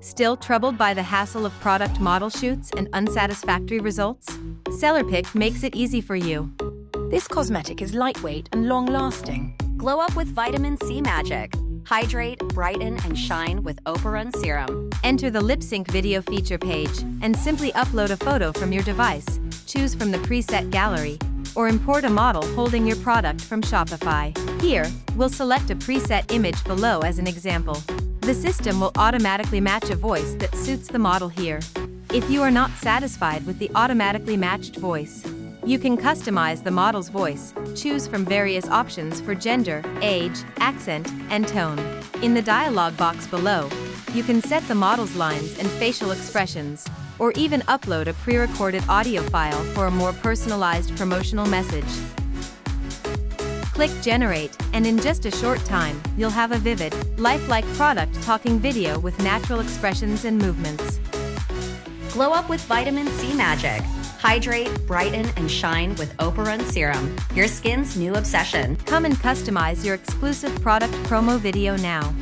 Still troubled by the hassle of product model shoots and unsatisfactory results? SellerPic makes it easy for you. This cosmetic is lightweight and long-lasting. Glow up with vitamin C magic. Hydrate, brighten, and shine with Operon Serum. Enter the LipSync video feature page and simply upload a photo from your device, choose from the preset gallery, or import a model holding your product from Shopify. Here, we'll select a preset image below as an example. The system will automatically match a voice that suits the model here. If you are not satisfied with the automatically matched voice, you can customize the model's voice, choose from various options for gender, age, accent, and tone. In the dialog box below, you can set the model's lines and facial expressions, or even upload a pre-recorded audio file for a more personalized promotional message. Click Generate, and in just a short time, you'll have a vivid, lifelike product talking video with natural expressions and movements. Glow up with vitamin C magic. Hydrate, brighten, and shine with Operon Serum. Your skin's new obsession. Come and customize your exclusive product promo video now.